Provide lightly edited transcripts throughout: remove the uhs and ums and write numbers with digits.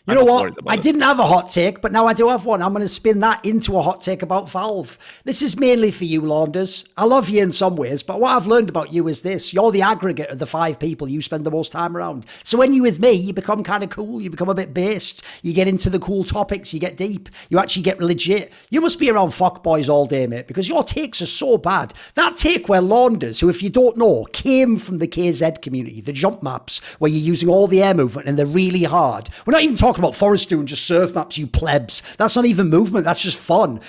You know what? I didn't have a hot take, but now I do have one. I'm going to spin that into a hot take about Valve. This is mainly for you, Launders. I love you in some ways, but what I've learned about you is this. You're the aggregate of the 5 people you spend the most time around. So when you're with me, you become kind of cool. You become a bit based. You get into the cool topics. You get deep. You actually get legit. You must be around fuckboys all day, mate, because your takes are so bad. That take where Launders, who, if you don't know, came from the KZ community, the jump maps, where you're using all the air movement and they're really hard. We're not even talking about Forest doing just surf maps, you plebs. That's not even movement, that's just fun.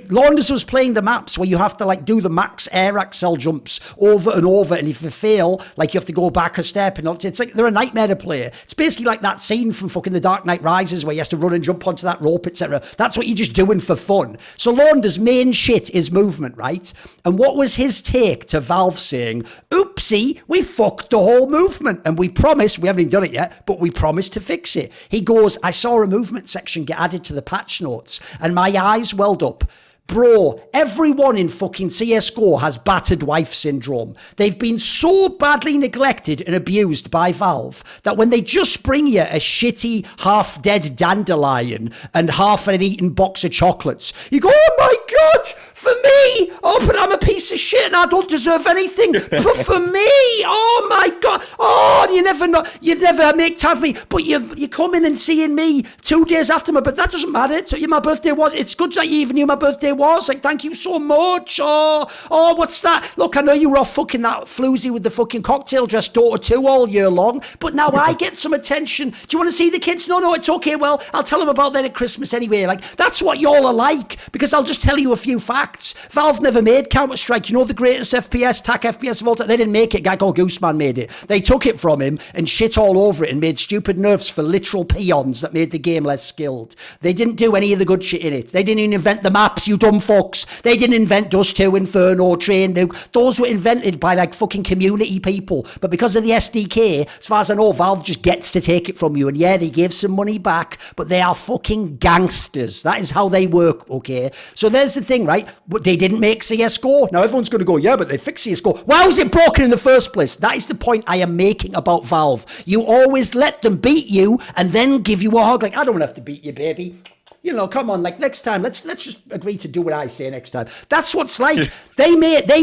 Launders was playing the maps where you have to like do the max air accel jumps over and over, and if you fail, like you have to go back a step, and it's like they're a nightmare to play. It's basically like that scene from fucking The Dark Knight Rises where you have to run and jump onto that rope, etc. That's what you're just doing for fun. So Launders' main shit is movement, right? And what was his take to Valve saying, oopsie, we fucked the whole movement, and we promised, we haven't even done it yet, but we promised to fix it. He goes, I saw a movement section get added to the patch notes and my eyes welled up. Bro, everyone in fucking CSGO has battered wife syndrome. They've been so badly neglected and abused by Valve that when they just bring you a shitty, half-dead dandelion and half an eaten box of chocolates, you go, oh my God, for me, oh, but I'm a piece of shit and I don't deserve anything. But for me, oh my God, oh, you never make time for me, but you come in and seeing me 2 days after but that doesn't matter. My birthday was, it's good that you even knew my birthday was, like, thank you so much. Oh, what's that? Look, I know you were off fucking that floozy with the fucking cocktail dress daughter too all year long, but now I get some attention. Do you want to see the kids? No, it's okay. Well, I'll tell them about that at Christmas anyway. Like, that's what y'all are like, because I'll just tell you a few facts. Valve never made Counter-Strike. You know the greatest FPS, TAC FPS of all time? They didn't make it. A guy called Gooseman made it. They took it from him and shit all over it and made stupid nerfs for literal peons that made the game less skilled. They didn't do any of the good shit in it. They didn't even invent the maps, you dumb fucks. They didn't invent Dust 2, Inferno, Train Nuke. Those were invented by like fucking community people. But because of the SDK, as far as I know, Valve just gets to take it from you. And yeah, they gave some money back, but they are fucking gangsters. That is how they work, okay? So there's the thing, right? They didn't make CSGO. Now everyone's going to go, yeah, but they fixed CSGO. Why was it broken in the first place? That is the point I am making about Valve. You always let them beat you and then give you a hug. Like, I don't have to beat you, baby. You know, come on, like next time, let's just agree to do what I say next time. That's what's like. They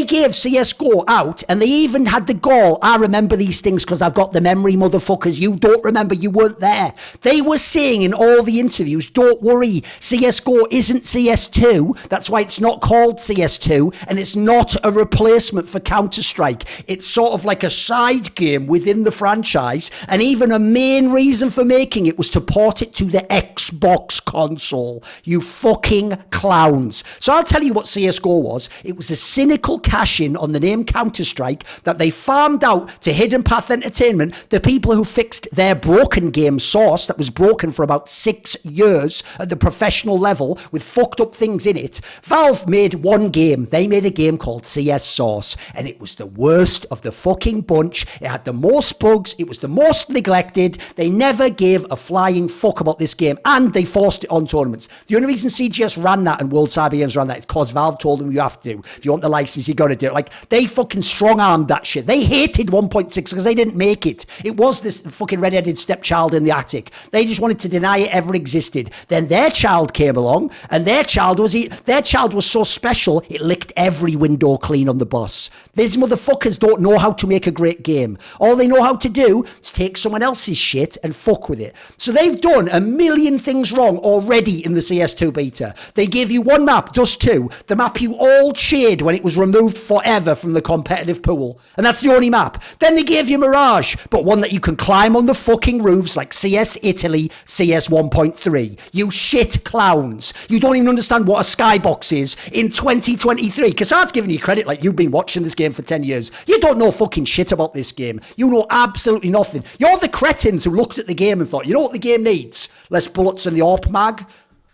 gave CSGO out, and they even had the gall. I remember these things because I've got the memory, motherfuckers. You don't remember, you weren't there. They were saying in all the interviews, don't worry, CSGO isn't CS2. That's why it's not called CS2, and it's not a replacement for Counter-Strike. It's sort of like a side game within the franchise, and even a main reason for making it was to port it to the Xbox console. You fucking clowns. So I'll tell you what CSGO was. It was a cynical cash-in on the name Counter-Strike that they farmed out to Hidden Path Entertainment, the people who fixed their broken game Source that was broken for about 6 years at the professional level with fucked up things in it. Valve made one game. They made a game called CS Source, and it was the worst of the fucking bunch. It had the most bugs. It was the most neglected. They never gave a flying fuck about this game, and they forced it on tournaments. The only reason CGS ran that and World Cyber Games ran that is because Valve told them you have to. If you want the license, you got to do it. Like, they fucking strong-armed that shit. They hated 1.6 because they didn't make it. It was this fucking red-headed stepchild in the attic. They just wanted to deny it ever existed. Then their child came along, and their child was so special, it licked every window clean on the boss. These motherfuckers don't know how to make a great game. All they know how to do is take someone else's shit and fuck with it. So they've done a million things wrong already in the CS2 beta. They gave you one map, Dust 2, the map you all cheered when it was removed forever from the competitive pool. And that's the only map. Then they gave you Mirage, but one that you can climb on the fucking roofs like CS Italy, CS 1.3. You shit clowns. You don't even understand what a skybox is in 2023. Cassad's giving you credit like you've been watching this game for 10 years. You don't know fucking shit about this game. You know absolutely nothing. You're the cretins who looked at the game and thought, you know what the game needs? Less bullets in the AWP mag.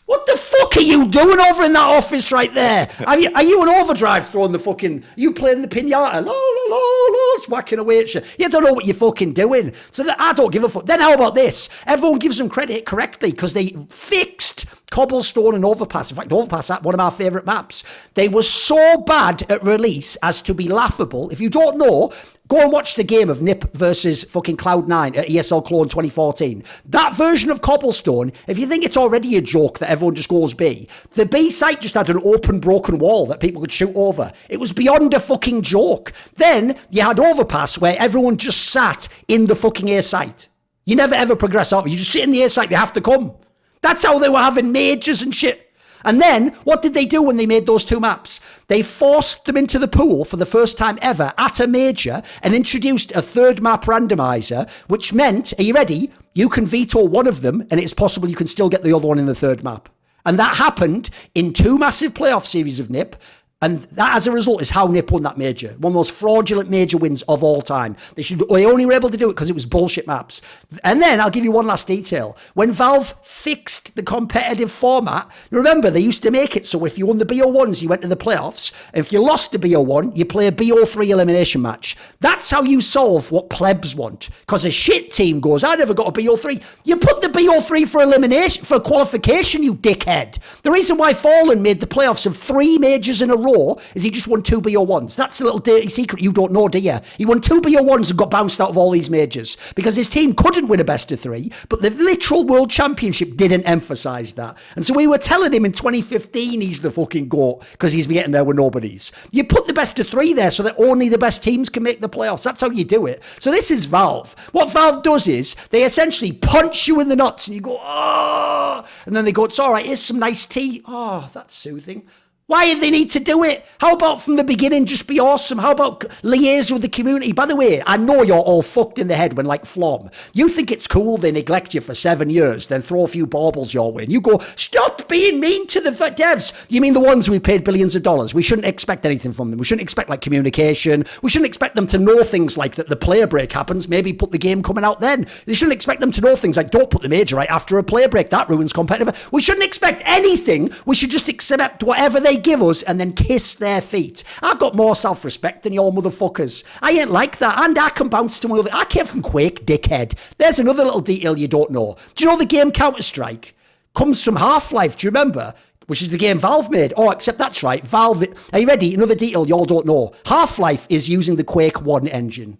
What the fuck are you doing over in that office right there? Are you an overdrive throwing the fucking... You playing the pinata? La, la, la, la, it's whacking away at shit. You don't know what you're fucking doing. So that I don't give a fuck. Then how about this? Everyone gives them credit correctly because they fixed Cobblestone and Overpass. In fact, Overpass, that's one of my favourite maps. They were so bad at release as to be laughable. If you don't know... Go and watch the game of Nip versus fucking Cloud9 at ESL Clone 2014. That version of Cobblestone, if you think it's already a joke that everyone just goes B, the B site just had an open broken wall that people could shoot over. It was beyond a fucking joke. Then you had Overpass where everyone just sat in the fucking A site. You never ever progress out. You just sit in the A site, they have to come. That's how they were having majors and shit. And then, what did they do when they made those two maps? They forced them into the pool for the first time ever at a major and introduced a third map randomizer, which meant, are you ready? You can veto one of them and it's possible you can still get the other one in the third map. And that happened in 2 massive playoff series of NIP. And that, as a result, is how NIP won that major. One of the most fraudulent major wins of all time. They only were able to do it because it was bullshit maps. And then, I'll give you one last detail. When Valve fixed the competitive format, remember, they used to make it so if you won the BO1s, you went to the playoffs. If you lost the BO1, you play a BO3 elimination match. That's how you solve what plebs want. Because a shit team goes, I never got a BO3. You put the BO3 for elimination, for qualification, you dickhead. The reason why Fallen made the playoffs of 3 majors in a row is he just won 2 BO1s. That's a little dirty secret you don't know, do you? He won 2 BO1s and got bounced out of all these majors because his team couldn't win a best of 3, but the literal world championship didn't emphasize that. And so we were telling him in 2015 he's the fucking GOAT because he's getting there with nobodies. You put the best of 3 there so that only the best teams can make the playoffs. That's how you do it. So this is Valve. What Valve does is they essentially punch you in the nuts and you go, oh, and then they go, it's all right, here's some nice tea. Oh, that's soothing. Why do they need to do it? How about from the beginning just be awesome? How about liaise with the community? By the way, I know you're all fucked in the head when like Flom. You think it's cool they neglect you for 7 years, then throw a few baubles your way. And you go, stop being mean to the devs. You mean the ones we paid billions of dollars? We shouldn't expect anything from them. We shouldn't expect like communication. We shouldn't expect them to know things like that the player break happens. Maybe put the game coming out then. They shouldn't expect them to know things like don't put the major right after a player break. That ruins competitive. We shouldn't expect anything. We should just accept whatever they give us and then kiss their feet. I've got more self-respect than your motherfuckers. I ain't like that. And I can bounce to my other... I came from Quake, dickhead. There's another little detail you don't know. Do you know the game Counter-Strike comes from Half-Life? Do you remember? Which is the game Valve made. Oh, except that's right. Valve... Are you ready? Another detail y'all don't know. Half-Life is using the Quake 1 engine.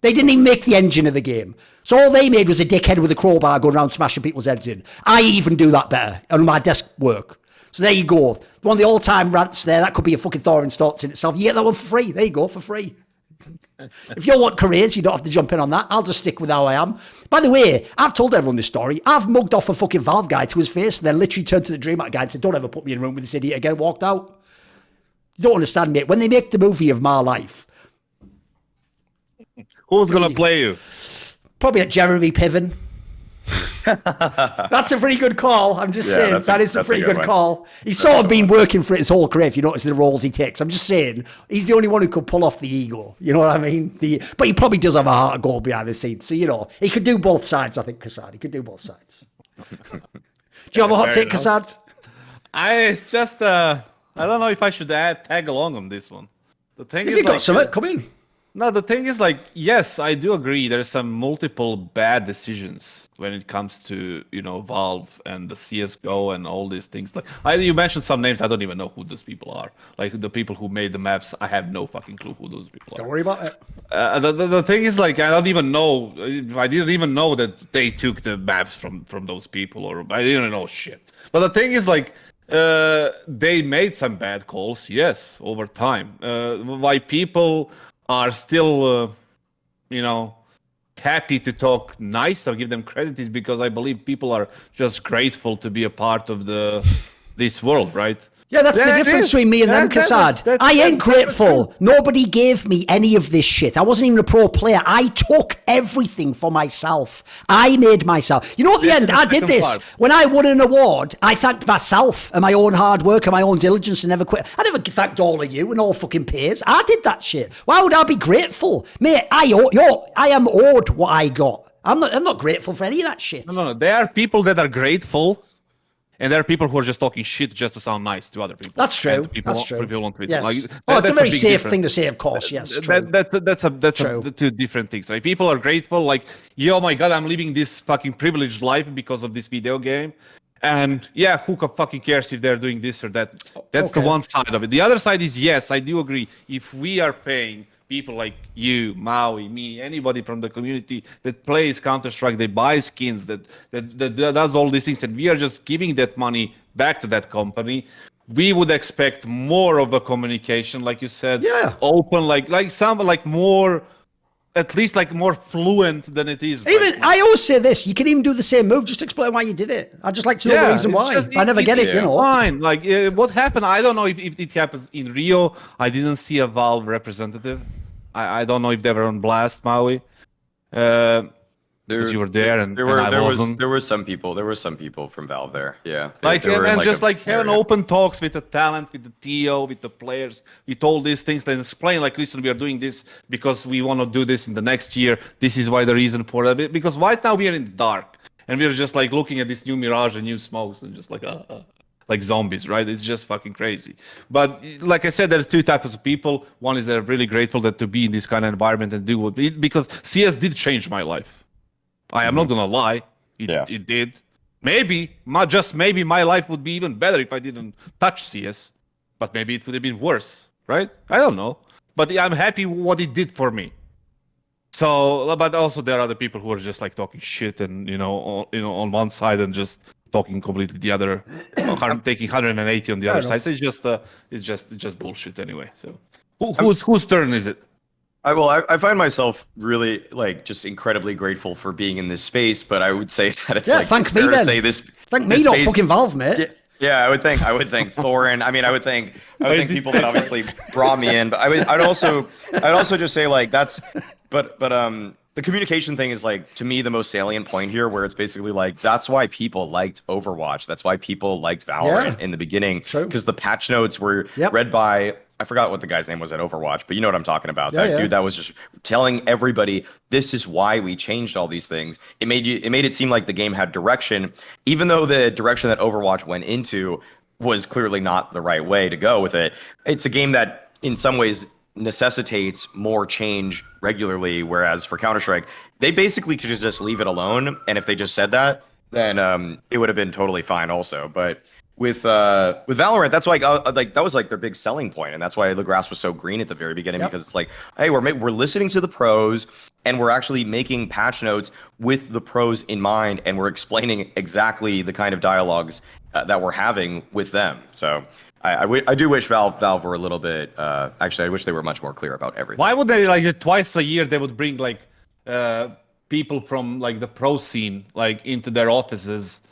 They didn't even make the engine of the game. So all they made was a dickhead with a crowbar going around smashing people's heads in. I even do that better on my desk work. So there you go. One of the all-time rants there. That could be a fucking Thorin starts in itself. You get that one for free. There you go, for free. If you want careers, you don't have to jump in on that. I'll just stick with how I am. By the way, I've told everyone this story. I've mugged off a fucking Valve guy to his face and then literally turned to the DreamHack guy and said, don't ever put me in a room with this idiot again, walked out. You don't understand, mate. When they make the movie of my life... Who's going to play you? Probably at Jeremy Piven. That's a pretty good call. I'm just saying that is a pretty good call. He's sort of been working for it his whole career. If you notice the roles he takes, I'm just saying he's the only one who could pull off the ego. You know what I mean? But he probably does have a heart of gold behind the scenes. So he could do both sides. I think Kassad. He could do both sides. Do you have a hot take, Kassad? It's just I don't know if I should tag along on this one. The thing if is, you got something, come in. No, the thing is, like, yes, I do agree. There's some multiple bad decisions when it comes to, Valve and the CSGO and all these things. Like, you mentioned some names. I don't even know who those people are. Like, the people who made the maps, I have no fucking clue who those people are. Don't worry about it. The thing is, like, I didn't even know that they took the maps from those people, or I didn't know shit. But the thing is, like, they made some bad calls, yes, over time. Why people are still, happy to talk nice or give them credit is because I believe people are just grateful to be a part of this world, right? Yeah, that's the difference between me and them, Kassad. I ain't grateful. Nobody gave me any of this shit. I wasn't even a pro player. I took everything for myself. I made myself. You know, at the end, I did this. When I won an award, I thanked myself and my own hard work and my own diligence and never quit. I never thanked all of you and all fucking peers. I did that shit. Why would I be grateful? Mate, I am owed what I got. I'm not grateful for any of that shit. No. There are people that are grateful. And there are people who are just talking shit just to sound nice to other people. That's true. People on Twitter. Yes. Like, it's a very safe thing to say, of course. Yes, true. That's two different things. Right? People are grateful, like, oh my god, I'm living this fucking privileged life because of this video game. And yeah, who fucking cares if they're doing this or that? That's the one side of it. The other side is, yes, I do agree. If we are paying people like you, Maui, me, anybody from the community that plays Counter-Strike, they buy skins, that does all these things, and we are just giving that money back to that company. We would expect more of a communication, like you said, open, like more, at least like more fluent than it is. Even I always say this: you can even do the same move. Just explain why you did it. I'd just like to know the reason why. I never get it, you know. Fine. Like what happened? I don't know if it happens in Rio. I didn't see a Valve representative. I don't know if they were on blast, Maui. Because you were there, and there were some people. There were some people from Valve there. Yeah, having open talks with the talent, with the TO, with the players, with all these things, and explain like, listen, we are doing this because we want to do this in the next year. This is why the reason for it. Because right now we are in the dark, and we are just like looking at this new mirage and new smokes, and just like zombies, right? It's just fucking crazy. But like I said, there's two types of people. One is they're really grateful to be in this kind of environment and do what because CS did change my life. I am not gonna lie, it did. Maybe my life would be even better if I didn't touch CS, but maybe it would have been worse, right? I don't know, but I'm happy what it did for me. So, but also there are other people who are just like talking shit and on one side and just talking completely the other, taking 180 on the other side. So it's just bullshit anyway. So, whose turn is it? I find myself really just incredibly grateful for being in this space, but I would say that it's thanks me then. Thank me, not fucking Valve, mate. Yeah, I would think Thorin. I mean, I would think people that obviously brought me in, but I'd also just say but the communication thing is to me the most salient point here, where it's basically that's why people liked Overwatch. That's why people liked Valorant in the beginning, because the patch notes were read by, I forgot what the guy's name was at Overwatch, but you know what I'm talking about. Dude that was just telling everybody, this is why we changed all these things. It made it seem like the game had direction, even though the direction that Overwatch went into was clearly not the right way to go with it. It's a game that in some ways necessitates more change regularly, whereas for Counter-Strike, they basically could just leave it alone. And if they just said that, then it would have been totally fine also. But with Valorant, that's that was their big selling point, and that's why the grass was so green at the very beginning, because it's hey, we're listening to the pros, and we're actually making patch notes with the pros in mind, and we're explaining exactly the kind of dialogues that we're having with them. So I do wish Valve were a little bit. Actually, I wish they were much more clear about everything. Why would they twice a year they would bring people from the pro scene into their offices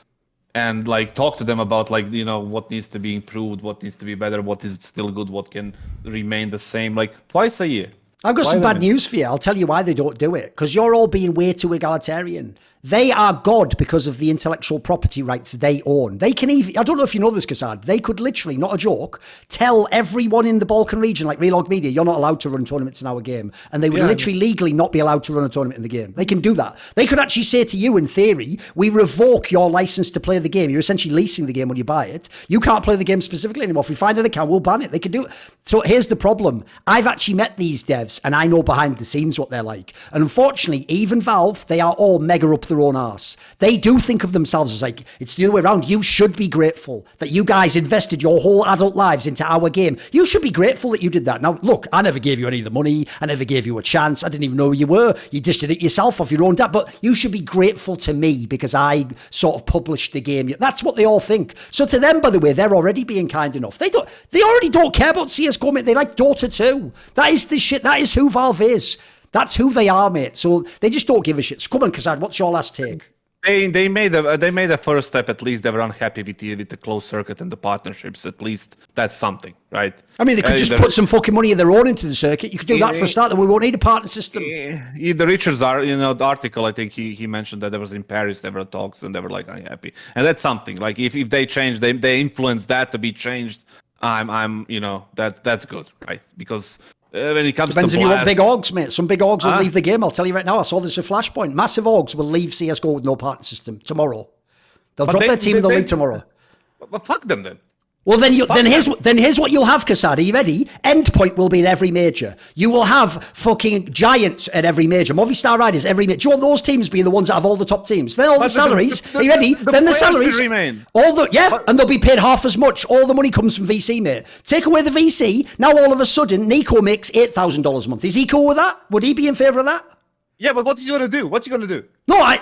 and talk to them about what needs to be improved, what needs to be better, what is still good, what can remain the same, twice a year. I've got some bad news for you. I'll tell you why they don't do it. Because you're all being way too egalitarian. They are God because of the intellectual property rights they own. They can even, I don't know if you know this, Kassad, they could literally, not a joke, tell everyone in the Balkan region, like Relog Media, you're not allowed to run tournaments in our game. And they would literally legally not be allowed to run a tournament in the game. They can do that. They could actually say to you, in theory, we revoke your license to play the game. You're essentially leasing the game when you buy it. You can't play the game specifically anymore. If we find an account, we'll ban it. They could do it. So here's the problem. I've actually met these devs and I know behind the scenes what they're like. And unfortunately, even Valve, they are all mega up their own arse. They do think of themselves as it's the other way around. You should be grateful that you guys invested your whole adult lives into our game. You should be grateful that you did that. Now, look, I never gave you any of the money. I never gave you a chance. I didn't even know who you were. You just did it yourself off your own dad. But you should be grateful to me because I sort of published the game. That's what they all think. So to them, by the way, they're already being kind enough. They already don't care about CSGO, mate. They like Dota 2. That is the shit. That is who Valve is. That's who they are, mate. So they just don't give a shit. So come on, Kassad, what's your last take? They made a first step. At least they were unhappy with the closed circuit and the partnerships. At least that's something, right? I mean, they could just put some fucking money of their own into the circuit. You could do that for a start. Then we won't need a partner system. The Richards the article, I think he mentioned that there was in Paris there were talks and they were unhappy, and that's something. If they change, they influence that to be changed. That's good, right? Because when it comes depends to if you want big orgs, mate. Some big orgs will leave the game. I'll tell you right now. I saw this at Flashpoint. Massive orgs will leave CSGO with no partner system tomorrow. They'll drop their team and they'll leave tomorrow. But fuck them then. Well, then here's what you'll have, Casada. Are you ready? Endpoint will be in every major. You will have fucking Giants at every major. Movistar Riders every major. Do you want those teams being the ones that have all the top teams? Then all the salaries. Are you ready? Then the salaries. Remain. And they'll be paid half as much. All the money comes from VC, mate. Take away the VC. Now all of a sudden, Nico makes $8,000 a month. Is he cool with that? Would he be in favour of that? Yeah, but what's he gonna do? What's he gonna do? No, I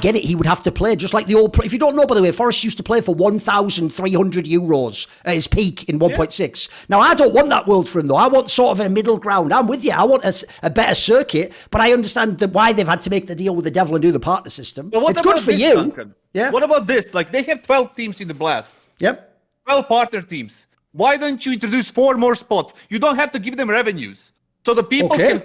get it. He would have to play just like the old. If you don't know, by the way, Forrest used to play for 1,300 euros at his peak in 1.6. Now, I don't want that world for him, though. I want sort of a middle ground. I'm with you. I want a better circuit, but I understand why they've had to make the deal with the devil and do the partner system. It's good for you. Duncan? Yeah. What about this? Like, they have 12 teams in the Blast. Yep. 12 partner teams. Why don't you introduce 4 more spots? You don't have to give them revenues. So the people can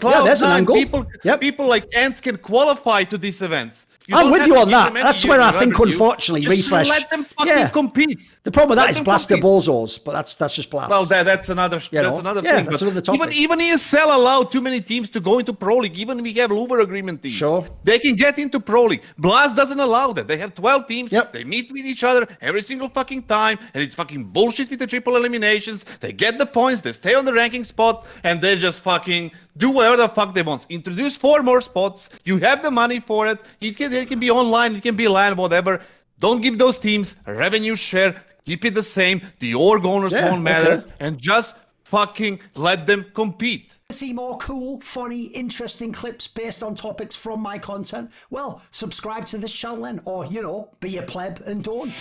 people like Ants can qualify to these events. I'm with you on that. That's where I think, unfortunately, Refresh. Let them fucking compete. The problem with that is Blaster Bozos, but that's just Blast. Well, that's another thing. That's another topic. Even ESL allowed too many teams to go into Pro League. Even we have Uber agreement teams. Sure. They can get into Pro League. Blast doesn't allow that. They have 12 teams. Yep. They meet with each other every single fucking time, and it's fucking bullshit with the triple eliminations. They get the points. They stay on the ranking spot, and they just fucking do whatever the fuck they want. Introduce 4 more spots. You have the money for it. It can be online. It can be LAN, whatever. Don't give those teams a revenue share. Keep it the same. The org owners won't matter. And just fucking let them compete. See more cool, funny, interesting clips based on topics from my content? Well, subscribe to this channel then, or, be a pleb and don't.